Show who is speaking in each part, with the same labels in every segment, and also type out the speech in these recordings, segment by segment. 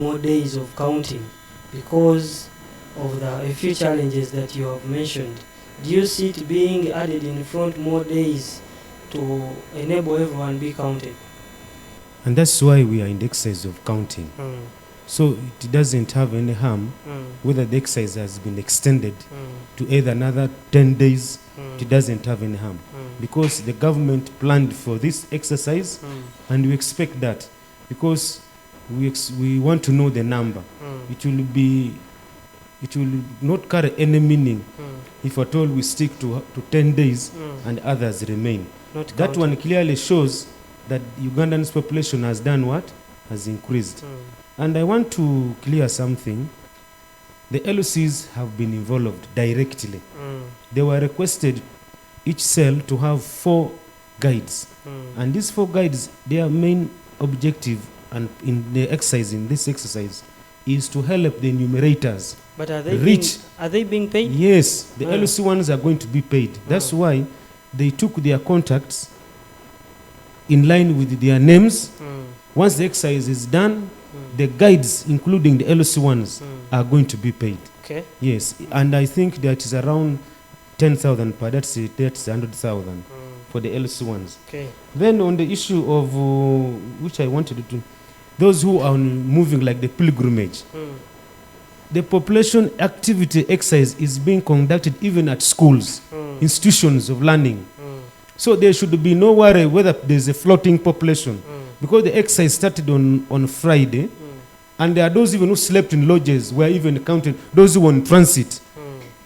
Speaker 1: more days of counting because of a few challenges that you have mentioned. Do you see it being added in front more days to enable everyone be counted?
Speaker 2: And that's why we are in the exercise of counting. So it doesn't have any harm whether the exercise has been extended to either another 10 days. It doesn't have any harm because the government planned for this exercise and we expect that because we want to know the number. It will not carry any meaning if at all we stick to 10 days and others remain. That one clearly shows that Ugandan's population has done what? Has increased. And I want to clear something. The LOCs have been involved directly. They were requested each cell to have 4 guides. And these 4 guides, their main objective and in this exercise is to help the enumerators.
Speaker 1: But are they being paid?
Speaker 2: Yes, the LOC ones are going to be paid. That's why they took their contacts in line with their names. Once the exercise is done, the guides, including the LOC ones, are going to be paid.
Speaker 1: Okay.
Speaker 2: Yes, and I think that is around 10,000 per. That's 100,000 for the LOC ones.
Speaker 1: Okay.
Speaker 2: Then on the issue of which I wanted to, those who are moving like the pilgrimage, the population activity exercise is being conducted even at schools, institutions of learning. So there should be no worry whether there's a floating population because the exercise started on Friday and there are those even who slept in lodges were even counted, those who were on transit.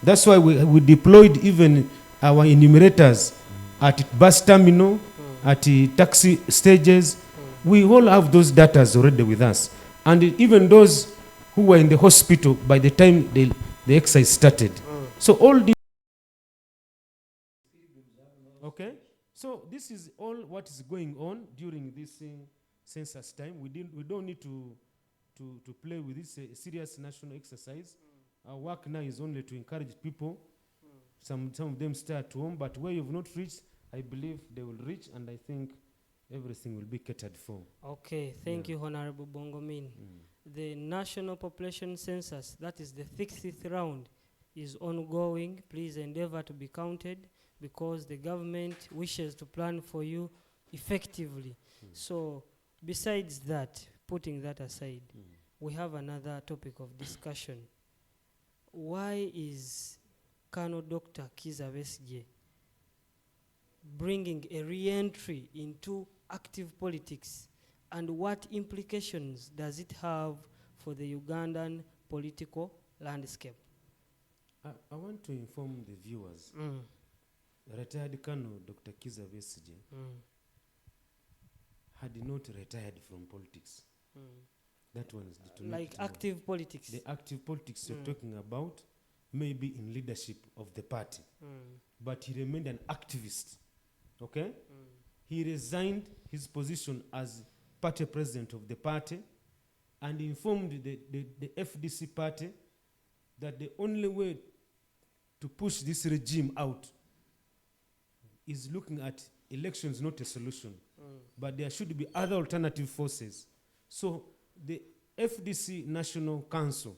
Speaker 2: That's why we deployed even our enumerators at bus terminal, at taxi stages. We all have those data already with us. And even those who were in the hospital by the time the exercise started. So all these. Okay? So this is all what is going on during this census time. We don't need to play with this serious national exercise. Our work now is only to encourage people. Some of them stay at home, but where you've not reached, I believe they will reach, and I think everything will be catered for.
Speaker 1: Okay, thank you, Honorable Bongomin. The National Population Census, that is the 60th round, is ongoing. Please endeavor to be counted because the government wishes to plan for you effectively. So, besides that, putting that aside, we have another topic of discussion. Why is Colonel Dr. Kizza Besigye bringing a re-entry into active politics, and what implications does it have for the Ugandan political landscape?
Speaker 2: I want to inform the viewers. Retired Colonel Dr. Kizza Besigye had not retired from politics. That one is
Speaker 1: like active politics.
Speaker 2: The active politics you're talking about may be in leadership of the party, but he remained an activist. Okay? He resigned his position as party president of the party and informed the FDC party that the only way to push this regime out is looking at elections, not a solution. But there should be other alternative forces. So the FDC National Council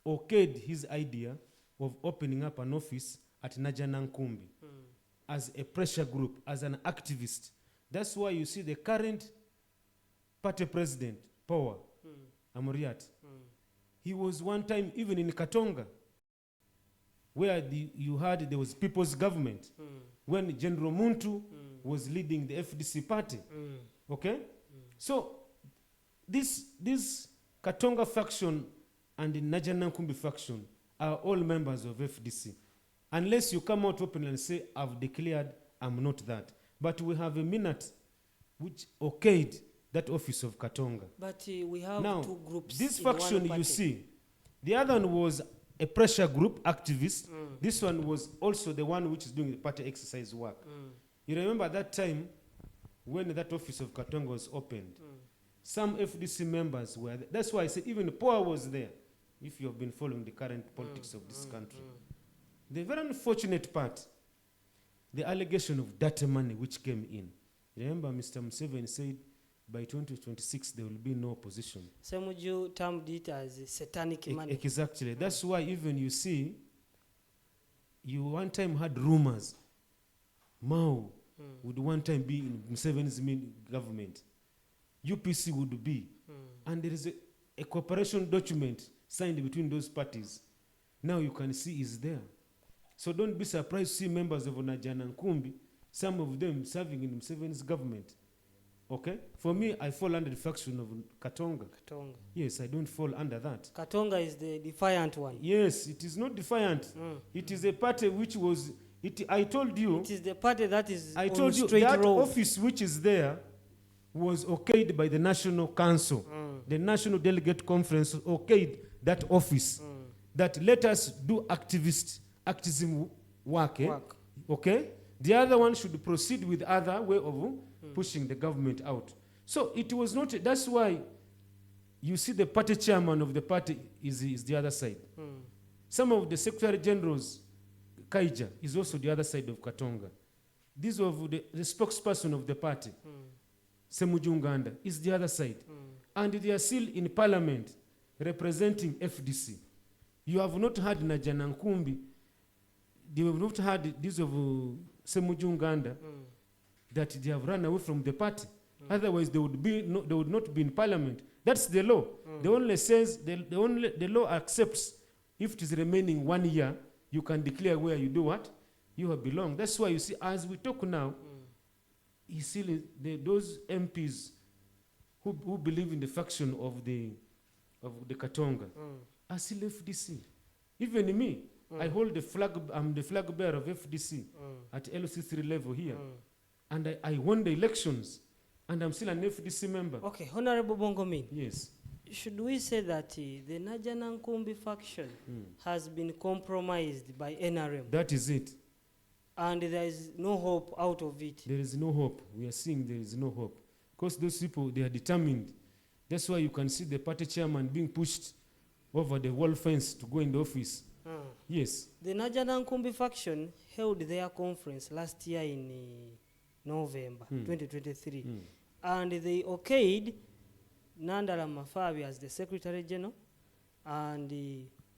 Speaker 2: okayed his idea of opening up an office at Najanankumbi as a pressure group, as an activist. That's why you see the current party president, Power Amuriat. He was one time even in Katonga, where you heard there was people's government, when General Muntu was leading the FDC party. Okay? So this Katonga faction and the Najanankumbi faction are all members of FDC. Unless you come out openly and say, I've declared I'm not that. But we have a minute which okayed that office of Katonga.
Speaker 1: But we have
Speaker 2: now,
Speaker 1: two groups.
Speaker 2: This faction you see, the other one was a pressure group activist. This one was also the one which is doing the party exercise work. You remember that time when that office of Katonga was opened, some FDC members were there. That's why I said even Poa was there, if you have been following the current politics of this country. The very unfortunate part, the allegation of dirty money which came in. Remember Mr. Museveni said by 2026 there will be no opposition.
Speaker 1: Semuju termed it as satanic money.
Speaker 2: Exactly. That's why even you see, you one time had rumors Mao would one time be in Museveni's government. UPC would be. And there is a cooperation document signed between those parties. Now you can see is there. So don't be surprised to see members of Najana Nkumbi, some of them serving in Museveni's government. Okay? For me, I fall under the faction of Katonga.
Speaker 1: Katonga.
Speaker 2: Yes, I don't fall under that.
Speaker 1: Katonga is the defiant one.
Speaker 2: Yes, it is not defiant. It is a party which was... I told you...
Speaker 1: It is the party that is
Speaker 2: I
Speaker 1: on
Speaker 2: told you
Speaker 1: straight
Speaker 2: that
Speaker 1: road.
Speaker 2: office which is there was okayed by the National Council. The National Delegate Conference okayed that office. That let us do activism work. Okay? The other one should proceed with other way of pushing the government out. So it was not... That's why you see the party chairman of the party is the other side. Some of the secretary generals, Kaija, is also the other side of Katonga. These of the spokesperson of the party, Semujunganda, is the other side. And they are still in parliament representing FDC. You have not had Najana Nkumbi, you have not had these of Semujunganda, that they have run away from the party. Otherwise, they would not be in parliament. That's the law. The only says the law accepts if it is remaining 1 year, you can declare where you do what? You have belong. That's why you see, as we talk now, you see those MPs who believe in the faction of the Katonga are still FDC. Even me, I hold the flag, I'm the flag bearer of FDC at LC3 level here. And I won the elections, and I'm still an FDC member.
Speaker 1: Okay, Honorable Bongomin.
Speaker 2: Yes.
Speaker 1: Should we say that the Najana Nkumbi faction has been compromised by NRM?
Speaker 2: That is it.
Speaker 1: And there is no hope out of it?
Speaker 2: There is no hope. We are seeing there is no hope. Because those people, they are determined. That's why you can see the party chairman being pushed over the wall fence to go in the office. Yes.
Speaker 1: The Najana Nkumbi faction held their conference last year in November 2023. And they okayed Nandala Mafabi as the Secretary General and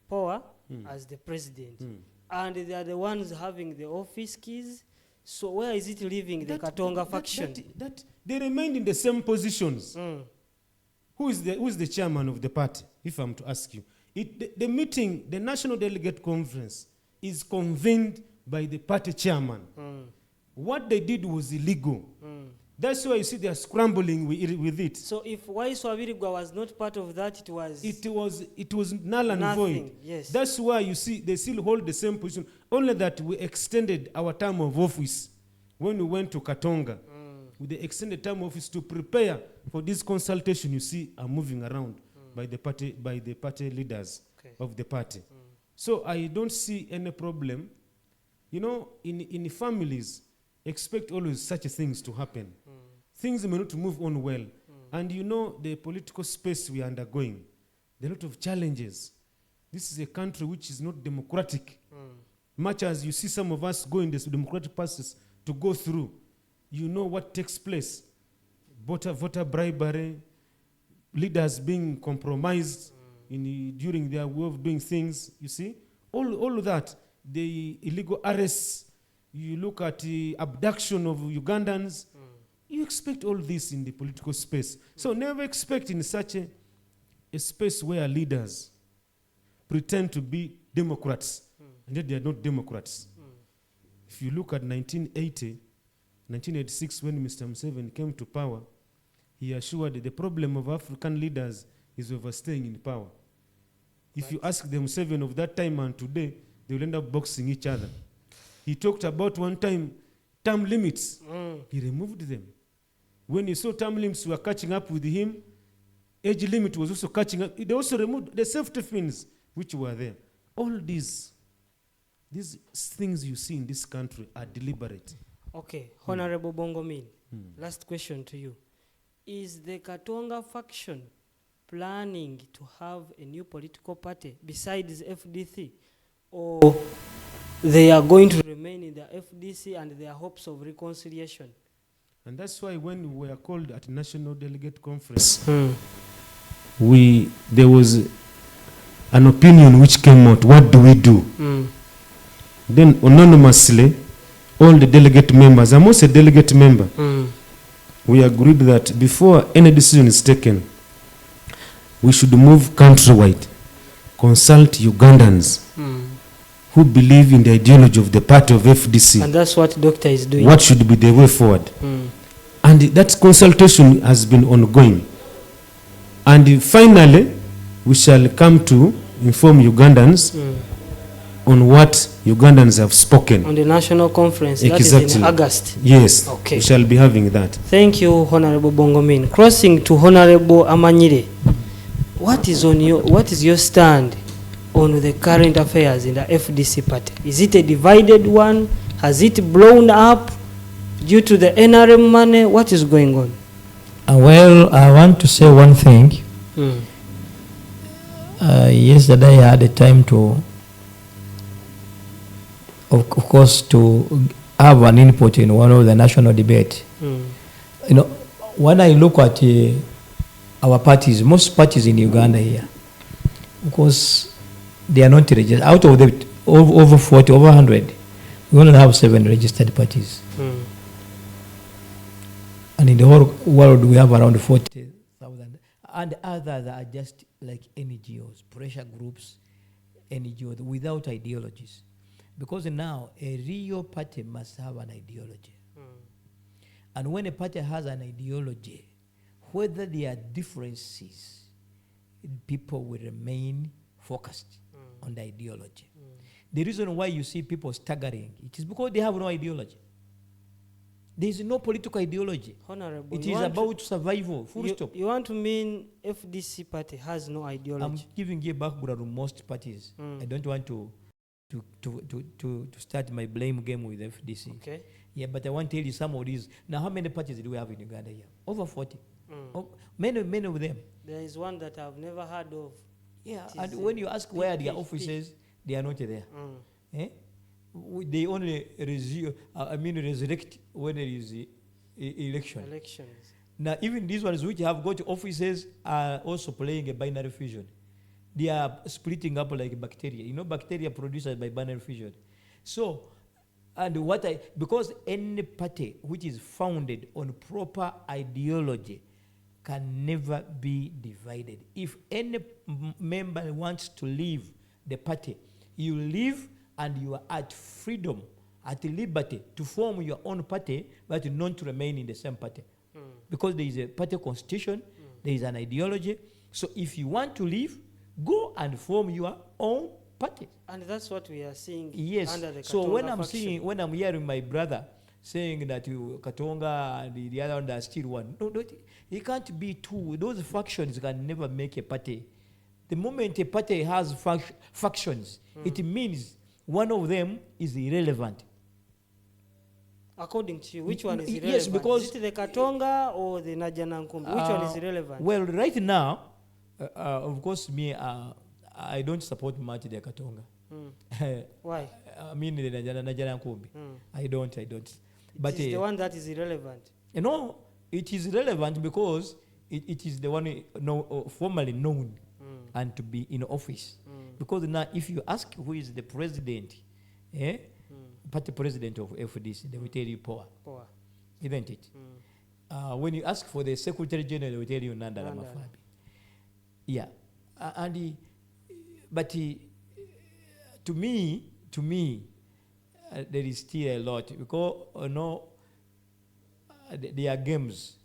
Speaker 1: Power as the President. And they are the ones having the office keys. So where is it leaving the Katonga faction?
Speaker 2: That they remained in the same positions. Who is the chairman of the party, if I'm to ask you? The meeting, the National Delegate Conference, is convened by the party chairman. What they did was illegal. That's why you see they are scrambling with it.
Speaker 1: So if Waiswa Virigwa was not part of that,
Speaker 2: it was null and void.
Speaker 1: Yes.
Speaker 2: That's why you see they still hold the same position. Only that we extended our term of office when we went to Katonga. With the extended term of office to prepare for this consultation, you see, are moving around by the party leaders of the party. So I don't see any problem. You know, in families, expect always such things to happen. Things may not move on well. And you know the political space we are undergoing. There are a lot of challenges. This is a country which is not democratic. Much as you see some of us go in this democratic process to go through, you know what takes place. Voter bribery, leaders being compromised during their way of doing things, you see. All of that, the illegal arrests, you look at the abduction of Ugandans, you expect all this in the political space. So never expect in such a space where leaders pretend to be Democrats, and yet they are not Democrats. If you look at 1986, when Mr. Museveni came to power, he assured the problem of African leaders is overstaying in power. If you ask the Museveni of that time and today, they will end up boxing each other. He talked about one time term limits. He removed them. When he saw term limits were catching up with him, age limit was also catching up. They also removed the safety fins which were there. All these things you see in this country are deliberate.
Speaker 1: Okay, Honorable Bongomin, last question to you. Is the Katonga faction planning to have a new political party besides FDC? Or they are going to remain in the FDC and their hopes of reconciliation?
Speaker 2: And that's why when we were called at National Delegate Conference,
Speaker 1: Mm.
Speaker 2: there was an opinion which came out. What do we do?
Speaker 1: Mm.
Speaker 2: Then anonymously, all the delegate members, I'm also a delegate member,
Speaker 1: Mm.
Speaker 2: we agreed that before any decision is taken, we should move countrywide, consult Ugandans
Speaker 1: Mm.
Speaker 2: who believe in the ideology of the party of FDC.
Speaker 1: And that's what doctor is doing.
Speaker 2: What should be the way forward?
Speaker 1: Mm.
Speaker 2: And that consultation has been ongoing. And finally, we shall come to inform Ugandans
Speaker 1: Mm.
Speaker 2: on what Ugandans have spoken.
Speaker 1: On the national conference, that is
Speaker 2: Exactly.
Speaker 1: in August.
Speaker 2: Yes,
Speaker 1: Okay.
Speaker 2: we shall be having that.
Speaker 1: Thank you, Honorable Bongomin. Crossing to Honorable Amanyire, what is your stand on the current affairs in the FDC party? Is it a divided one? Has it blown up due to the NRM money? What is going on?
Speaker 3: Well, I want to say one thing.
Speaker 1: Mm.
Speaker 3: Yesterday I had a time to, of course, to have an input in one of the national debate.
Speaker 1: Mm.
Speaker 3: You know, when I look at our parties, most parties in Uganda here, of course, they are not registered. Out of the over 40, over 100, we only have 7 registered parties.
Speaker 1: Mm.
Speaker 3: And in the whole world, we have around 40,000. And others are just like NGOs, pressure groups, NGOs, without ideologies. Because now, a real party must have an ideology.
Speaker 1: Mm.
Speaker 3: And when a party has an ideology, whether there are differences, people will remain focused on the ideology. The reason why you see people staggering, it is because they have no ideology. There is no political ideology.
Speaker 1: Honorable,
Speaker 3: It
Speaker 1: you
Speaker 3: is
Speaker 1: want
Speaker 3: about survival, full
Speaker 1: you,
Speaker 3: stop.
Speaker 1: you want to mean FDC party has no
Speaker 3: I'm
Speaker 1: ideology?
Speaker 3: giving you background on most parties.
Speaker 1: Mm.
Speaker 3: I don't want to start my blame game with FDC.
Speaker 1: Okay.
Speaker 3: Yeah, but I want to tell you some of these. Now, how many parties do we have in Uganda here? Over 40.
Speaker 1: Mm.
Speaker 3: Oh, many of them.
Speaker 1: There is one that I've never heard of.
Speaker 3: Yeah,
Speaker 1: It
Speaker 3: and
Speaker 1: is,
Speaker 3: when you ask where their
Speaker 1: PHP.
Speaker 3: offices, they are not there.
Speaker 1: Mm.
Speaker 3: Eh? They only resurrect when there is election.
Speaker 1: Elections.
Speaker 3: Now, even these ones which have got offices are also playing a binary fusion. They are splitting up like bacteria. You know, bacteria produced by binary fusion. So, and because any party which is founded on proper ideology can never be divided. If any member wants to leave the party, you leave and you are at freedom, at liberty to form your own party, but not to remain in the same party.
Speaker 1: Mm.
Speaker 3: Because there is a party constitution, there is an ideology. So if you want to leave, go and form your own party.
Speaker 1: And that's what we are seeing
Speaker 3: Yes.
Speaker 1: under the
Speaker 3: So
Speaker 1: Katonga
Speaker 3: when I'm hearing my brother saying that Katonga and the other one are still one, no, it can't be two. Those factions can never make a party. The moment a party has factions, it means one of them is irrelevant.
Speaker 1: According to you, which one is
Speaker 3: Yes,
Speaker 1: irrelevant?
Speaker 3: because-
Speaker 1: Is it the Katonga or the Najanankumbi? Which one is irrelevant?
Speaker 3: Well, right now, of course, I don't support much the Katonga.
Speaker 1: Mm. Why?
Speaker 3: I mean, the Najanankumbi.
Speaker 1: Mm.
Speaker 3: I don't.
Speaker 1: But it is the one that is irrelevant.
Speaker 3: You know, it is relevant because it is the one formally known and to be in office. Because now, if you ask who is the president, party president of FDC, they will tell you Power,
Speaker 1: Power.
Speaker 3: isn't it? When you ask for the secretary general, they will tell you Nanda
Speaker 1: Nanda.
Speaker 3: Ramafabi. Yeah, but to me, there is still a lot because there are games.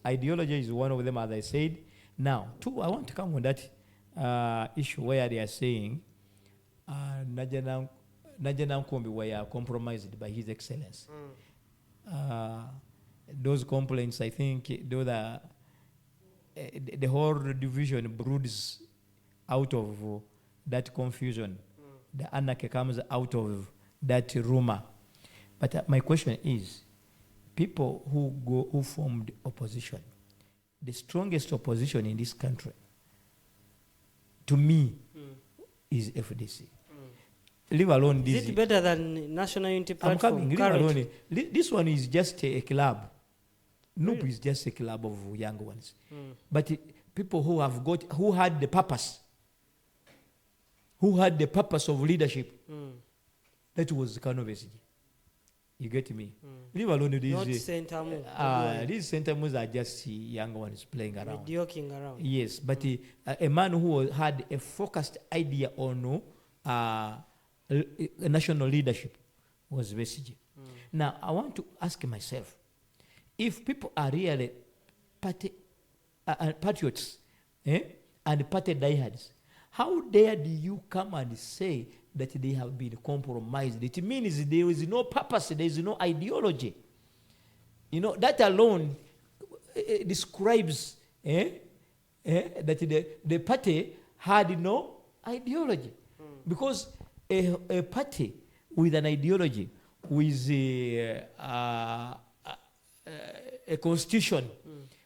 Speaker 3: Ideology is one of them, as I said. Now, two, I want to come on that issue where they are saying Najanankumbi were compromised by His Excellency. Those complaints, I think, those are the whole division broods out of that confusion. The anarchy comes out of that rumor. But my question is, people who formed opposition, the strongest opposition in this country, to me, is FDC. leave alone
Speaker 1: Is
Speaker 3: this.
Speaker 1: it better than National Unity
Speaker 3: I'm
Speaker 1: Platform?
Speaker 3: coming. Leave
Speaker 1: currently?
Speaker 3: alone. This one is just a club. Noop
Speaker 1: Really?
Speaker 3: is just a club of young ones.
Speaker 1: Mm.
Speaker 3: But people who had the purpose, of leadership,
Speaker 1: Mm.
Speaker 3: that was Kano Besigye. You get me? Leave alone
Speaker 1: Not
Speaker 3: these.
Speaker 1: center move.
Speaker 3: These center moves are just young ones playing around.
Speaker 1: Joking around.
Speaker 3: Yes, but a man who had a focused idea on national leadership was Besigye. Now, I want to ask myself, if people are really patriots and party diehards, how dare do you come and say that they have been compromised? It means there is no purpose, there is no ideology. You know, that alone describes that the party had no ideology. Because a party with an ideology, with a constitution,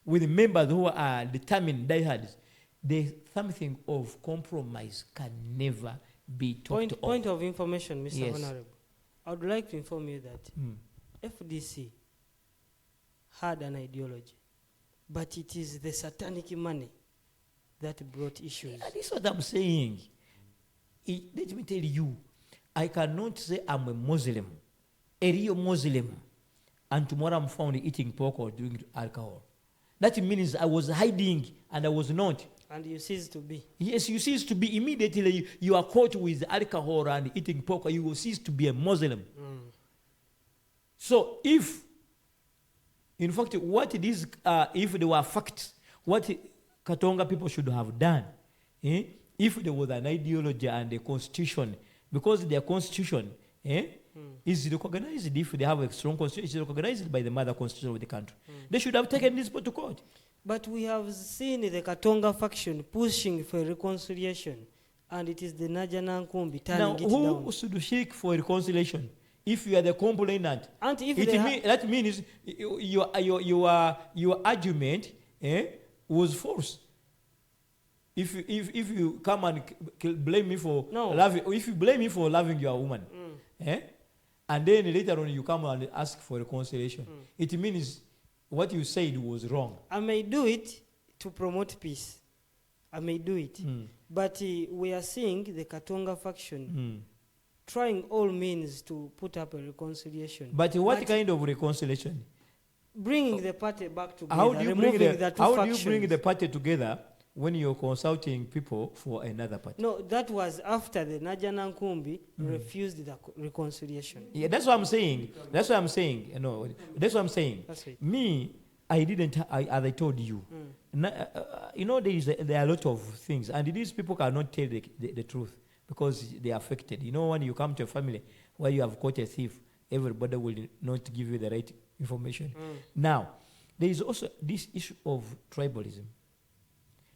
Speaker 3: with members who are determined diehards, something of compromise can never be talked of.
Speaker 1: Point of information, Mr.
Speaker 3: Yes.
Speaker 1: Honorable. I would like to inform you that FDC had an ideology, but it is the satanic money that brought issues.
Speaker 3: That is what I'm saying. Let me tell you, I cannot say I'm a Muslim, a real Muslim, and tomorrow I'm found eating pork or drinking alcohol. That means I was hiding and I was not.
Speaker 1: And you cease to be.
Speaker 3: Yes, you cease to be immediately. You are caught with alcohol and eating pork, you will cease to be a Muslim. So if, in fact, what it is, if there were facts, what Katonga people should have done, if there was an ideology and a constitution, because their constitution is recognized, if they have a strong constitution, it's recognized by the mother constitution of the country. They should have taken this to court.
Speaker 1: But we have seen the Katonga faction pushing for reconciliation, and it is the Najana Nkumbi turning
Speaker 3: Now,
Speaker 1: it
Speaker 3: who
Speaker 1: down.
Speaker 3: should seek for reconciliation? If you are the complainant,
Speaker 1: And if they
Speaker 3: that means your argument was false. If you come and blame me for loving, if you blame me for loving your woman, and then later on you come and ask for reconciliation, it means what you said was wrong.
Speaker 1: I may do it to promote peace. I may do it. But we are seeing the Katonga faction trying all means to put up a reconciliation.
Speaker 3: But what kind of reconciliation?
Speaker 1: Bringing the party back together.
Speaker 3: How do you bring
Speaker 1: factions.
Speaker 3: the party together when you're consulting people for another party?
Speaker 1: No, that was after the Najana Nkumbi refused the reconciliation.
Speaker 3: Yeah, that's what I'm saying. That's what I'm saying. That's what I'm saying.
Speaker 1: That's right.
Speaker 3: Me, I didn't, as I told you. There are a lot of things, and these people cannot tell the truth because they are affected. When you come to a family where you have caught a thief, everybody will not give you the right information. Now, there is also this issue of tribalism.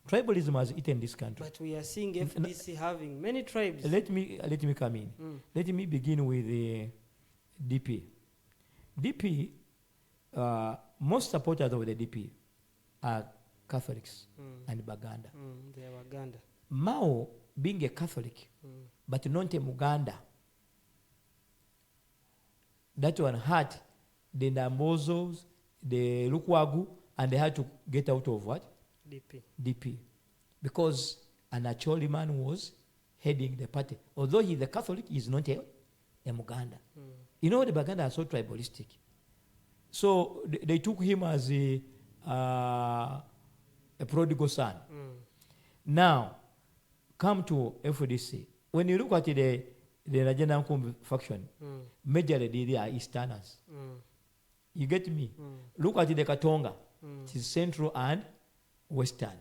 Speaker 3: Tribalism has eaten this country.
Speaker 1: But we are seeing FDC having many tribes.
Speaker 3: Let me come in. Let me begin with the DP. DP, most supporters of the DP are Catholics and Baganda.
Speaker 1: They are Baganda.
Speaker 3: Mao, being a Catholic, but not a Muganda, that one hurt the Ndambozos, the Lukwagu, and they had to get out of what? DP. Because an Acholi man was heading the party. Although he's a Catholic, he's not a Muganda. The Baganda are so tribalistic. So they took him as a prodigal son. Now, come to FDC. When you look at the Najana Nkumbi faction, majorly they are Easterners. You get me? Look at the Katonga. It is Central and Western.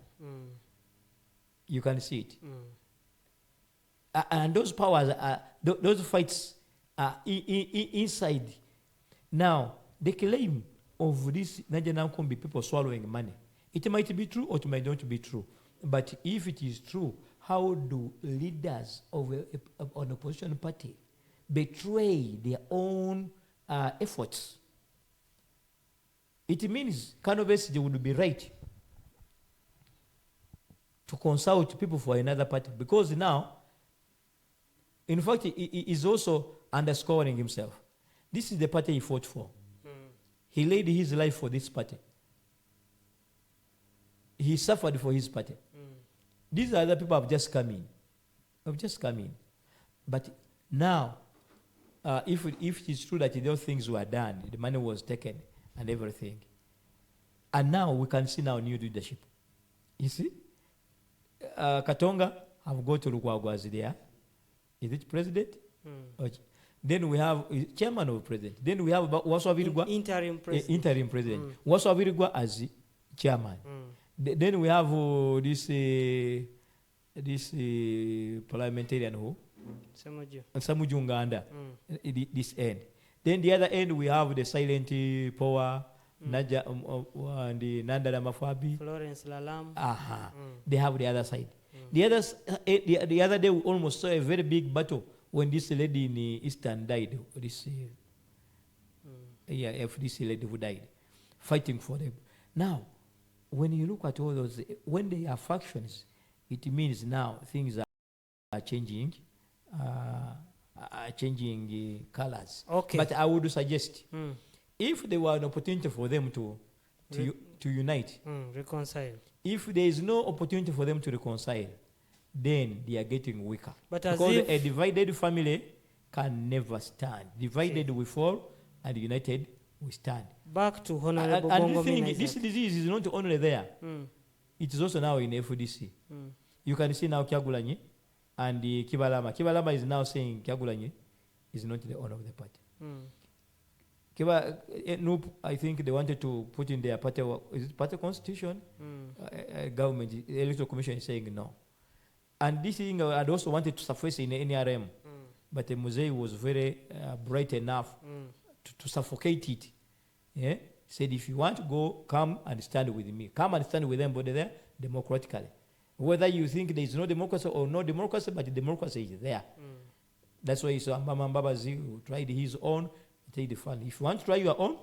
Speaker 3: You can see it. And those powers, those fights are inside. Now, the claim of this Najana Nkumbi people swallowing money, it might be true or it might not be true. But if it is true, how do leaders of an opposition party betray their own efforts? It means Kano Besigye would be right to consult people for another party, because now In fact, he is also underscoring himself. This is the party he fought for. He laid his life for this party. He suffered for his party. These other people have just come in. But now, if it is true that those things were done, the money was taken and everything, and now we can see now new leadership. You see? Katonga have got to Lukwago as there. Is it president? Okay. Then we have chairman of president. Then we have Waswabirigwa.
Speaker 1: Interim president.
Speaker 3: Interim president. Waswabirigwa as chairman. Then we have this parliamentarian who? Samuju Nganda. This end. Then the other end we have the silent power, Naja and the Nandala Mafabi.
Speaker 1: Florence Lalam.
Speaker 3: They have the other side. The other day we almost saw a very big battle when this lady in Eastern died. This FDC lady who died, fighting for them. Now, when you look at all those, when they are factions, it means now things are changing, colors.
Speaker 1: Okay.
Speaker 3: But I would suggest, if there were an opportunity for them to unite,
Speaker 1: reconcile.
Speaker 3: If there is no opportunity for them to reconcile, then they are getting weaker.
Speaker 1: But
Speaker 3: because a divided family can never stand. Divided we fall, and united we stand.
Speaker 1: Back to Honorable
Speaker 3: and
Speaker 1: Bongo
Speaker 3: thing, this disease is not only there. It is also now in FDC. You can see now Kyagulanyi and the Kibalama. Kibalama is now saying Kyagulanyi is not the owner of the party. I think they wanted to put in their party, is it party constitution? Government, the electoral commission is saying no. And this thing I also wanted to surface in the NRM, but the Muzei was very bright enough to suffocate it. Yeah? Said, if you want to go, come and stand with me. Come and stand with them, but there democratically. Whether you think there is no democracy or no democracy, but the democracy is there. That's why you saw Mbama Mbabazi who tried his own. Take the fun. If you want to try your own,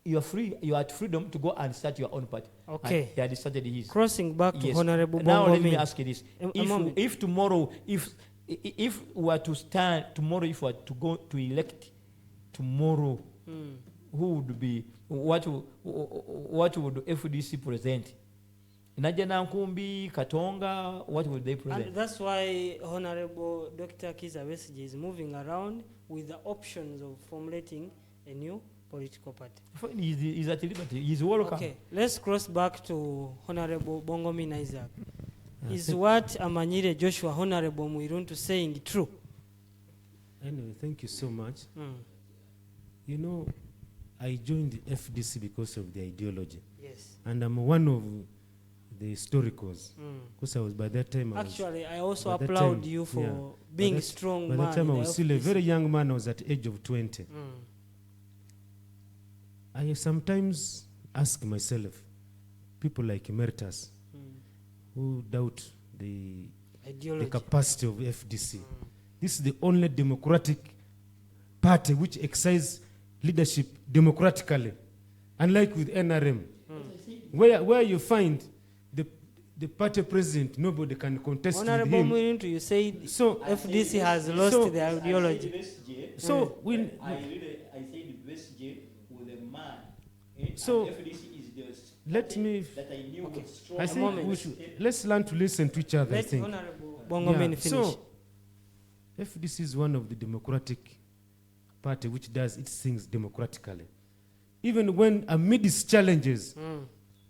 Speaker 3: you are free. You are at freedom to go and start your own party.
Speaker 1: Okay.
Speaker 3: And he had started his.
Speaker 1: Crossing back to Honorable Bongo.
Speaker 3: Now let me ask you this: if tomorrow, if we are to stand tomorrow, if we are to go to elect tomorrow, who would be? What would FDC present? Najana Nkumbi, Katonga, what would they present?
Speaker 1: And that's why Honorable Dr. Kizza Besigye is moving around with the options of formulating a new political party.
Speaker 3: He's at liberty. He's welcome.
Speaker 1: Okay, let's cross back to Honorable Bongomine Isaac. Is what Amanyire Joshua Honorable Muiruntu saying true?
Speaker 2: Anyway, thank you so much. You know, I joined the FDC because of the ideology.
Speaker 1: Yes.
Speaker 2: And I'm one of the historicals. Because I was by that time.
Speaker 1: I also applaud you for being strong man.
Speaker 2: By that time I was still a very young man. I was at the age of 20. I sometimes ask myself, people like Emeritus, who doubt the capacity of FDC. This is the only democratic party which exercises leadership democratically, unlike with NRM, where you find the party president, nobody can contest
Speaker 1: Honorable
Speaker 2: with him.
Speaker 1: Muiruntu, you said so FDC has lost their ideology.
Speaker 2: So
Speaker 3: I said Besigye with a man.
Speaker 2: So
Speaker 3: FDC is the
Speaker 2: let me.
Speaker 3: that I knew was strong.
Speaker 2: I think we should let's learn to listen to each other.
Speaker 1: Let
Speaker 2: I think.
Speaker 1: Honorable Bongomine finish.
Speaker 2: So FDC is one of the democratic party which does its things democratically. Even when amidst challenges,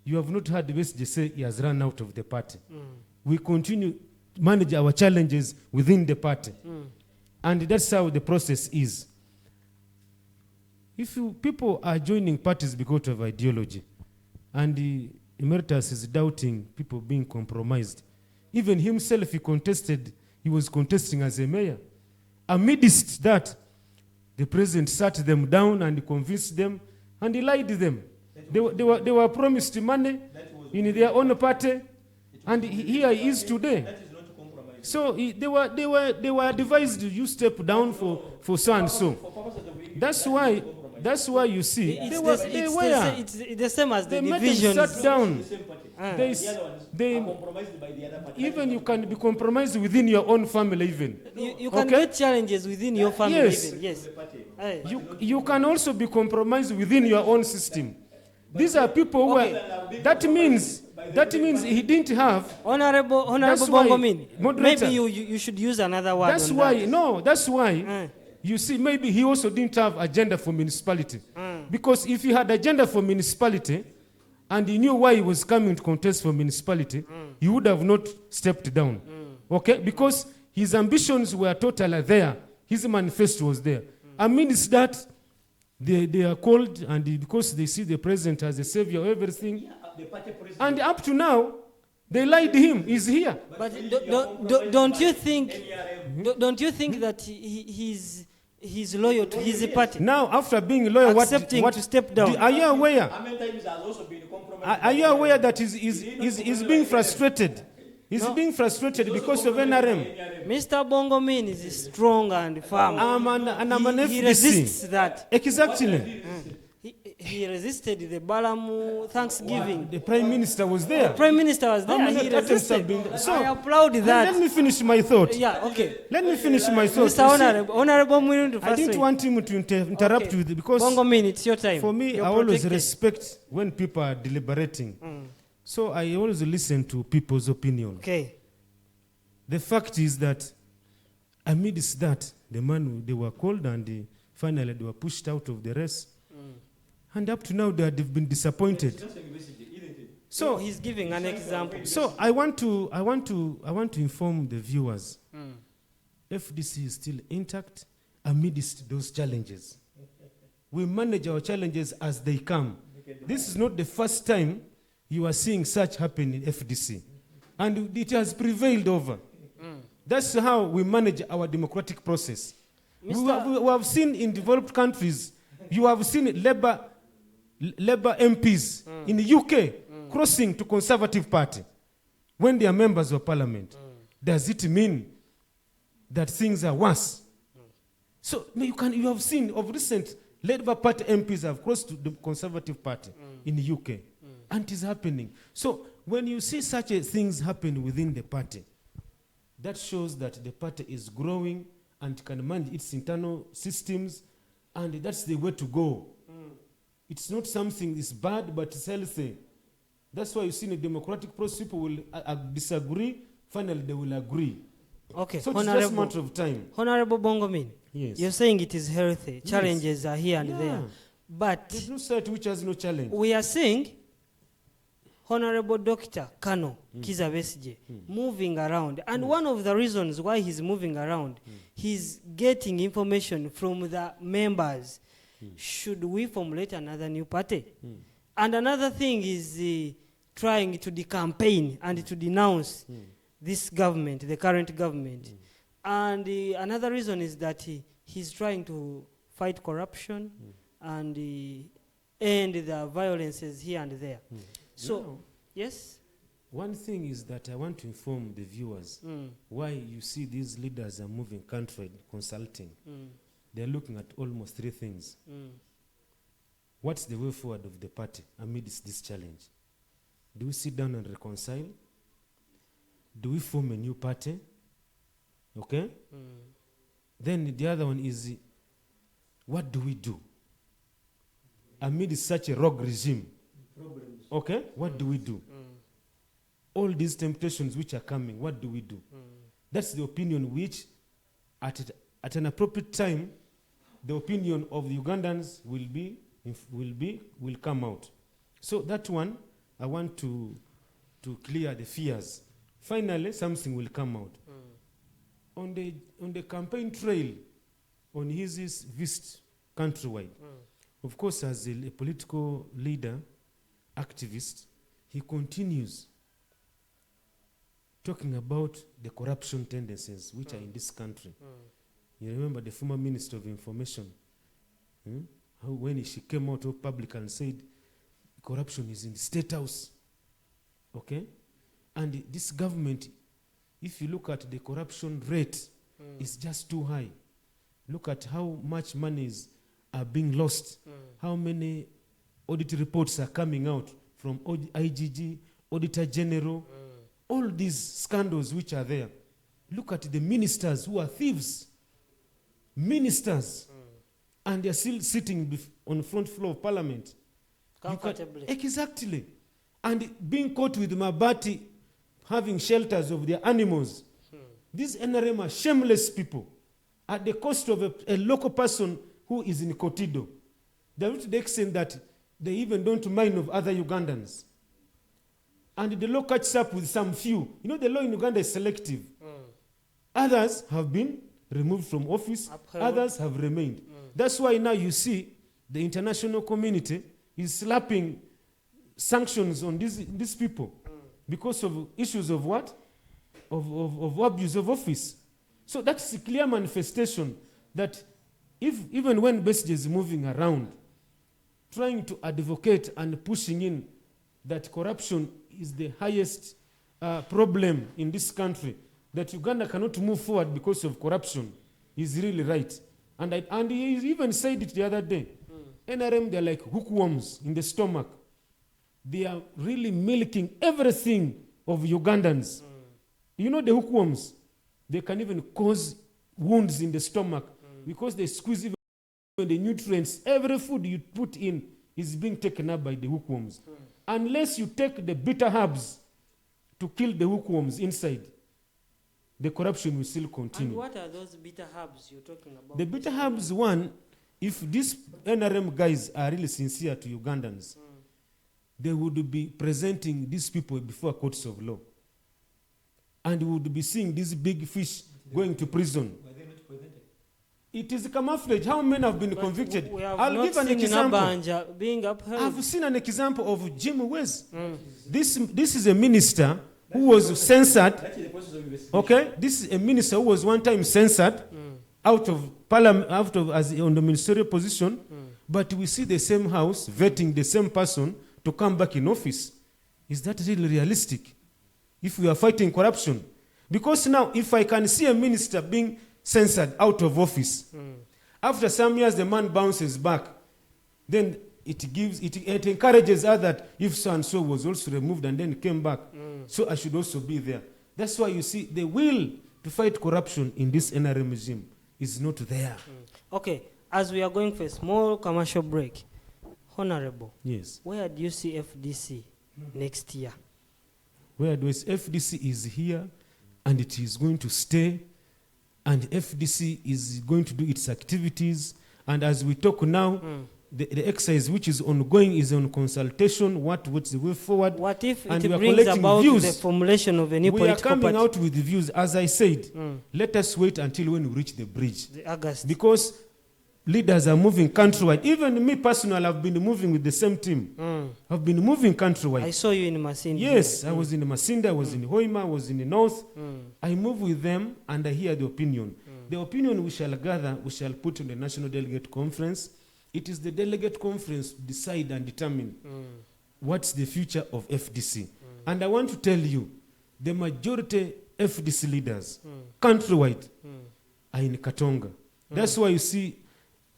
Speaker 2: you have not heard Besigye say he has run out of the party. We continue to manage our challenges within the party. And that's how the process is. If people are joining parties because of ideology, and the Emeritus is doubting people being compromised, even himself he was contesting as a mayor. Amidst that, the president sat them down and convinced them, and he lied to them. They were promised money in their own party, and here he is today.
Speaker 3: That is not compromise.
Speaker 2: So they were advised, you step down for so and so. That's why you see
Speaker 1: It's the same as the
Speaker 2: they
Speaker 1: divisions.
Speaker 2: sat down. there is, even you can be compromised within your own family even.
Speaker 1: You can
Speaker 2: Okay.
Speaker 1: get challenges within your family
Speaker 2: Yes.
Speaker 1: even. Yes. Aye.
Speaker 2: You can also be compromised within your own system. These are people who are, that means he didn't have.
Speaker 1: Honorable
Speaker 2: That's why-
Speaker 1: Bongomin,
Speaker 2: Moderator.
Speaker 1: maybe you should use another word
Speaker 2: That's
Speaker 1: on
Speaker 2: why,
Speaker 1: that.
Speaker 2: no, that's why,
Speaker 1: Eh.
Speaker 2: you see, maybe he also didn't have agenda for municipality. Because if he had agenda for municipality, and he knew why he was coming to contest for municipality, he would have not stepped down. Okay? Because his ambitions were totally there. His manifesto was there. Amidst that, they are called, and because they see the president as the savior of everything, and up to now, they lied to him. He's here.
Speaker 1: But don't you think that he's loyal to his party?
Speaker 2: Now, after being loyal,
Speaker 1: Accepting to step down.
Speaker 2: Are you aware?
Speaker 3: How many times has also been compromised?
Speaker 2: Are you aware that he's being frustrated? He's being frustrated because of NRM.
Speaker 1: Mr. Bongomin is strong and firm.
Speaker 2: I'm an
Speaker 1: He
Speaker 2: FDC.
Speaker 1: resists that.
Speaker 2: Exactly.
Speaker 1: He resisted the Balamu Thanksgiving.
Speaker 2: The prime minister was there.
Speaker 1: Prime Minister was there.
Speaker 2: How many
Speaker 1: He
Speaker 2: attempts have
Speaker 1: resisted.
Speaker 2: been- So,
Speaker 1: I applaud
Speaker 2: Let
Speaker 1: that.
Speaker 2: me finish my thought.
Speaker 1: Yeah, okay.
Speaker 2: Let me finish my thought.
Speaker 1: Mr.
Speaker 2: You see,
Speaker 1: Honorable Mwirindu,
Speaker 2: I didn't want him to interrupt
Speaker 1: Okay.
Speaker 2: with because
Speaker 1: Bongomin, it's your time.
Speaker 2: for me,
Speaker 1: You're
Speaker 2: I always
Speaker 1: protected.
Speaker 2: respect when people are deliberating. So I always listen to people's opinion.
Speaker 1: Okay.
Speaker 2: The fact is that amidst that, they were called and finally they were pushed out of the race. And up to now, they've been disappointed.
Speaker 1: So he's giving an example.
Speaker 2: So I want to inform the viewers. FDC is still intact amidst those challenges. We manage our challenges as they come. This is not the first time you are seeing such happen in FDC. And it has prevailed over. That's how we manage our democratic process. We have seen in developed countries, you have seen Labour MPs in the UK crossing to Conservative Party when they are members of parliament. Does it mean that things are worse? So you have seen of recent Labour Party MPs have crossed to the Conservative Party in the UK. And it is happening. So when you see such things happen within the party, that shows that the party is growing and can manage its internal systems, and that's the way to go. It's not something that's bad, but it's healthy. That's why you see in a democratic process, people will disagree, finally they will agree.
Speaker 1: Okay,
Speaker 2: So it's just a matter of time.
Speaker 1: Honorable Bongomin,
Speaker 2: Yes.
Speaker 1: you're saying it is healthy. Challenges are here and
Speaker 2: Yeah.
Speaker 1: there. But
Speaker 2: There's no society which has no challenge.
Speaker 1: we are seeing Honorable Dr. Kano Kiza Besigye moving around. And one of the reasons why he's moving around, he's getting information from the members. Should we formulate another new party? And another thing is trying to campaign and to denounce this government, the current government. And another reason is that he's trying to fight corruption and end the violences here and there. So,
Speaker 2: Now,
Speaker 1: yes?
Speaker 2: one thing is that I want to inform the viewers why you see these leaders are moving country consulting. They're looking at almost three things. What's the way forward of the party amidst this challenge? Do we sit down and reconcile? Do we form a new party? Okay? Then the other one is, what do we do amidst such a rogue regime? Okay? What do we do? All these temptations which are coming, what do we do? That's the opinion which, at an appropriate time, the opinion of the Ugandans will come out. So that one, I want to clear the fears. Finally, something will come out. On the campaign trail, on his visit countrywide, of course, as a political leader, activist, he continues talking about the corruption tendencies which are in this country. You remember the former Minister of Information, how when she came out of public and said corruption is in the State House. Okay? And this government, if you look at the corruption rate, it's just too high. Look at how much monies are being lost, how many audit reports are coming out from IGG, Auditor General, all these scandals which are there. Look at the ministers who are thieves. Ministers. And they're still sitting on the front floor of Parliament.
Speaker 1: Comfortably.
Speaker 2: Exactly. And being caught with Mabati, having shelters of their animals. These NRM are shameless people at the cost of a local person who is in Kotido. They're to the extent that they even don't mind of other Ugandans. And the law catches up with some few. You know, the law in Uganda is selective. Others have been removed from office. Others have remained. That's why now you see the international community is slapping sanctions on these people because of issues of what? Of abuse of office. So that's a clear manifestation that even when Besigye is moving around, trying to advocate and pushing in that corruption is the highest problem in this country, that Uganda cannot move forward because of corruption, is really right. And he even said it the other day. NRM, they're like hookworms in the stomach. They are really milking everything of Ugandans. You know the hookworms, they can even cause wounds in the stomach because they squeeze even the nutrients. Every food you put in is being taken up by the hookworms. Unless you take the bitter herbs to kill the hookworms inside, the corruption will still continue.
Speaker 1: And what are those bitter herbs you're talking about?
Speaker 2: The bitter herbs, one, if these NRM guys are really sincere to Ugandans, they would be presenting these people before courts of law. And we would be seeing these big fish going to prison.
Speaker 3: Were they not presented?
Speaker 2: It is camouflage. How many have been
Speaker 1: But
Speaker 2: convicted?
Speaker 1: we have
Speaker 2: I'll
Speaker 1: not
Speaker 2: give an
Speaker 1: seen
Speaker 2: example.
Speaker 1: Nabanja being upheld.
Speaker 2: I've seen an example of Jim West. This is a minister who was censored.
Speaker 3: Actually, the process of investigation.
Speaker 2: Okay, this is a minister who was one time censored out of parliament, as on the ministerial position. But we see the same house vetting the same person to come back in office. Is that really realistic? If we are fighting corruption, because now if I can see a minister being censored out of office, after some years the man bounces back, then it encourages others that if so and so was also removed and then came back, so I should also be there. That's why you see the will to fight corruption in this NRM regime is not there.
Speaker 1: Okay, as we are going for a small commercial break, Honorable,
Speaker 2: Yes.
Speaker 1: where do you see FDC next year?
Speaker 2: Where the FDC is here and it is going to stay, and FDC is going to do its activities. And as we talk now, the exercise which is ongoing is on consultation. What's the way forward?
Speaker 1: What if
Speaker 2: And
Speaker 1: it
Speaker 2: we are
Speaker 1: brings
Speaker 2: collecting
Speaker 1: about
Speaker 2: views.
Speaker 1: the formulation of a new
Speaker 2: We are
Speaker 1: political
Speaker 2: coming
Speaker 1: party?
Speaker 2: out with the views. As I said, let us wait until when we reach the bridge.
Speaker 1: The August.
Speaker 2: Because leaders are moving countrywide. Even me personally, I've been moving with the same team. I've been moving countrywide.
Speaker 1: I saw you in Masindi.
Speaker 2: Yes, I was in Masinda, I was in Hoima, I was in the north. I move with them and I hear the opinion. The opinion we shall gather, we shall put on the National Delegate Conference. It is the Delegate Conference to decide and determine what's the future of FDC. And I want to tell you, the majority FDC leaders, countrywide, are in Katonga. That's why you see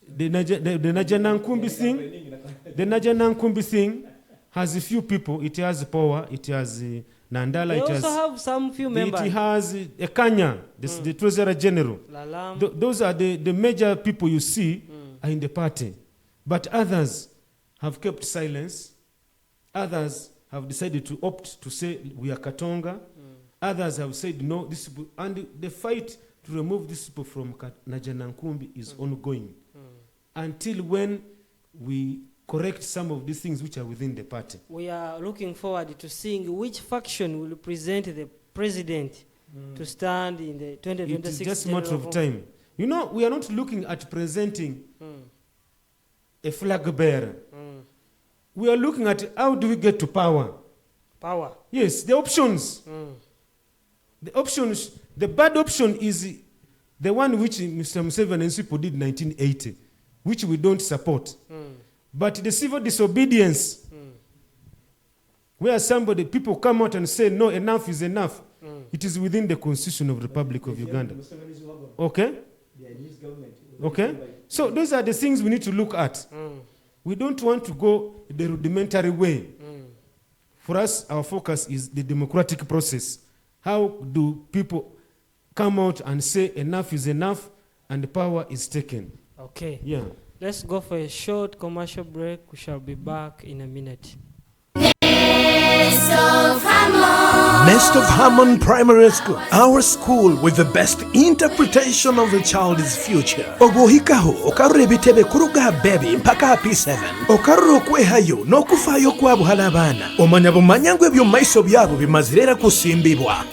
Speaker 2: the Najanankumbi thing. The Najanankumbi thing has a few people. It has power. It has Nandala.
Speaker 1: They
Speaker 2: It
Speaker 1: also
Speaker 2: has,
Speaker 1: have some few members.
Speaker 2: it has Ekanya, the Treasurer General.
Speaker 1: Lalam.
Speaker 2: Those are the major people you see are in the party. But others have kept silence. Others have decided to opt to say we are Katonga. Others have said no. This people, and the fight to remove these people from Najanankumbi is ongoing until when we correct some of these things which are within the party.
Speaker 1: We are looking forward to seeing which faction will present the president to stand in the 2026
Speaker 2: It is just a matter of time. You know, we are not looking at presenting a flag bearer. We are looking at how do we get to power.
Speaker 1: Power.
Speaker 2: Yes, the options. The options, the bad option is the one which Mr. Museveni and people did in 1980, which we don't support. But the civil disobedience, where people come out and say, no, enough is enough. It is within the Constitution of the Republic of Uganda. Okay? Okay? So those are the things we need to look at. We don't want to go the rudimentary way, For us, our focus is the democratic process. How do people come out and say enough is enough and power is taken?
Speaker 1: Okay.
Speaker 2: Yeah.
Speaker 1: Let's go for a short commercial break. We shall be back in a minute.
Speaker 4: Nest of Hammond Primary School, our school with the best interpretation of a child's future. Oguhikaho okarure bitebe kuruga baby mpaka P7 okarure okwehayo n'okufaayo kwa buhala abaana omanya bumanya ngu ebyo maiso byabo bimazirera kusimbibwa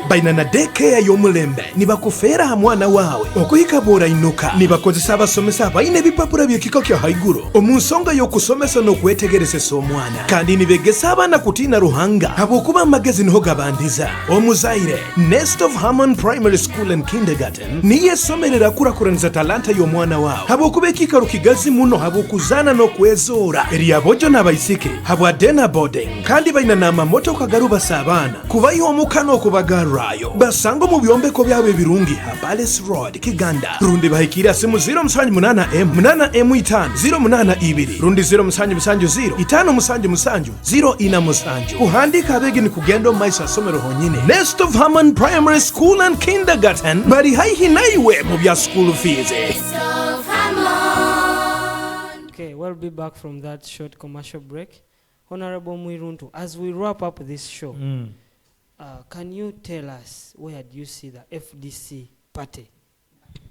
Speaker 4: baina na daycare y'omulembe nibakufeera ha mwana waawe okuhika bw'orainuka nibakozesa abasomesa abaine ebipapula by'ekika kya haiguru omu nsonga y'okusomesa n'okwetegeresesa omwana kandi nibegesa abaana kutiina ruhanga habw'okuba amagezi niho gabandiza omuzaire. Nest of Hammond Primary School and Kindergarten niye somerera kurakuraniza talanta y'omwana waawe habw'okuba ekikalu kigazi muno habw'okuzaana n'okwezoora eri abojjo n'abaisike habwadde na boarding kandi baina n'amamotoka garubasa abaana kubayiha omukana okubagarrayo basanga mu byombeko byabwe ebirungi ha Palace Road Kiganda rundi bahikira simu 078M 082 rundi 0 kuhandika abege ni kugenda omaiso asomero honyine. Nest of Hammond Primary School and Kindergarten bari haihi naiwe mu bya school fees.
Speaker 1: Okay, we'll be back from that short commercial break. Honorable Mwiruntu, as we wrap up this show, can you tell us where do you see the FDC party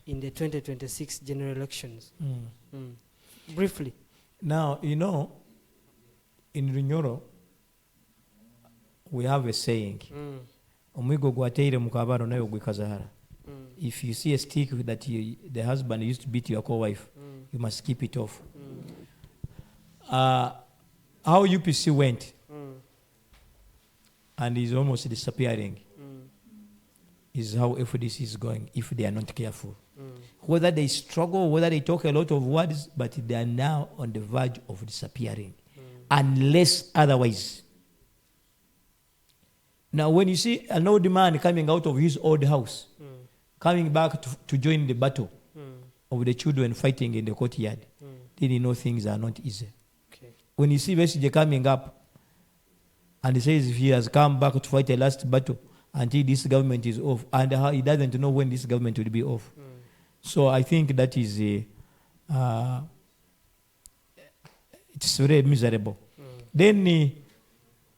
Speaker 1: in the 2026 general elections? Briefly.
Speaker 3: Now, you know, in Runyoro, we have a saying. Omwigo gwateire mukabaro nayo gwikazahara. If you see a stick that the husband used to beat your co-wife, you must keep it off. How UPC went and is almost disappearing is how FDC is going if they are not careful. Whether they struggle, whether they talk a lot of words, but they are now on the verge of disappearing unless otherwise. Now, when you see an old man coming out of his old house, coming back to join the battle of the children fighting in the courtyard, then you know things are not easy.
Speaker 1: Okay.
Speaker 3: When you see Besige coming up and he says if he has come back to fight a last battle until this government is off, and he doesn't know when this government will be off. So I think that is it's very miserable. Then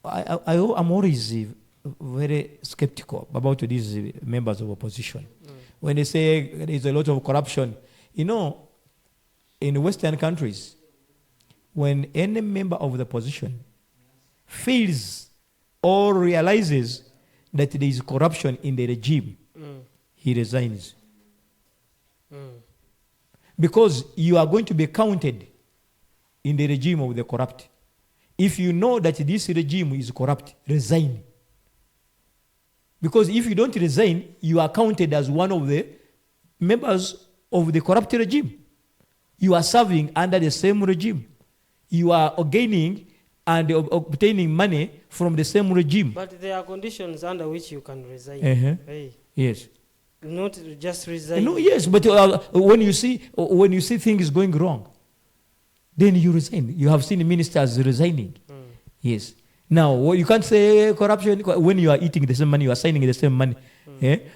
Speaker 3: I'm always very skeptical about these members of opposition. When they say there is a lot of corruption, you know, in Western countries, when any member of the opposition feels or realizes that there is corruption in the regime, he resigns. Because you are going to be counted in the regime of the corrupt. If you know that this regime is corrupt, resign. Because if you don't resign, you are counted as one of the members of the corrupt regime. You are serving under the same regime. You are gaining and obtaining money from the same regime.
Speaker 1: But there are conditions under which you can resign. Hey.
Speaker 3: Yes.
Speaker 1: Not just resign.
Speaker 3: No, yes, but when you see things going wrong, then you resign. You have seen ministers resigning. Yes. Now, you can't say corruption when you are eating the same money, you are signing the same money.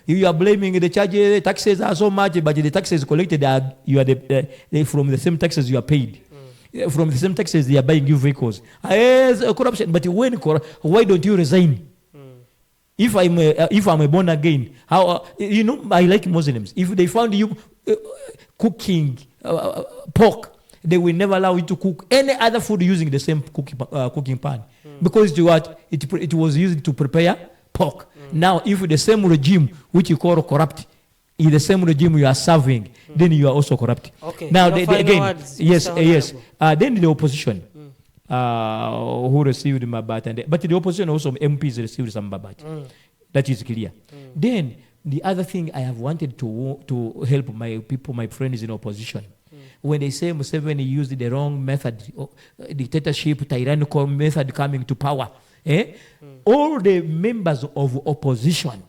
Speaker 3: You are blaming the charges, taxes are so much, but the taxes collected you are from the same taxes you are paid. From the same taxes they are buying you vehicles. Yes, corruption. But why don't you resign? If I'm a born again, how I like Muslims. If they found you cooking pork, they will never allow you to cook any other food using the same cooking pan, because it was used to prepare pork. Now, if the same regime which you call corrupt is the same regime you are serving, then you are also corrupt.
Speaker 1: Okay.
Speaker 3: Now,
Speaker 1: again, words,
Speaker 3: yes. Then the opposition. Who received Mabat, but the opposition also MPs received some Mabat. That is clear. Then the other thing I have wanted to help my people, my friends in opposition, when they say Museveni used the wrong method, dictatorship, tyrannical method coming to power, all the members of opposition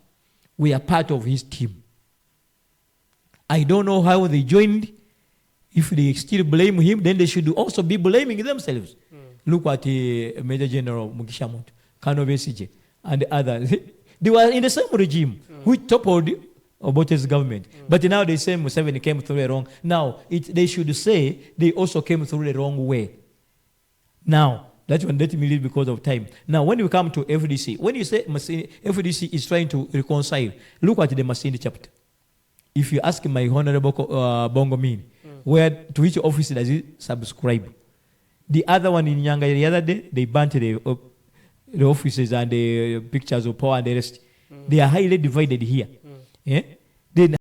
Speaker 3: were part of his team. I don't know how they joined. If they still blame him, then they should also be blaming themselves. Look at Major General Mugisha Muntu Kano Besigye, and others. They were in the same regime which toppled Obote's government. But now they say Museveni came through the wrong. Now, they should say they also came through the wrong way. Now, that one let me leave because of time. Now, when you come to FDC, when you say FDC is trying to reconcile, look at the Masindi chapter. If you ask my Honorable Bongo Min, to which office does he subscribe? The other one in Nyanga, the other day, they burnt the offices and the pictures of power and the rest. They are highly divided here. Yeah? Then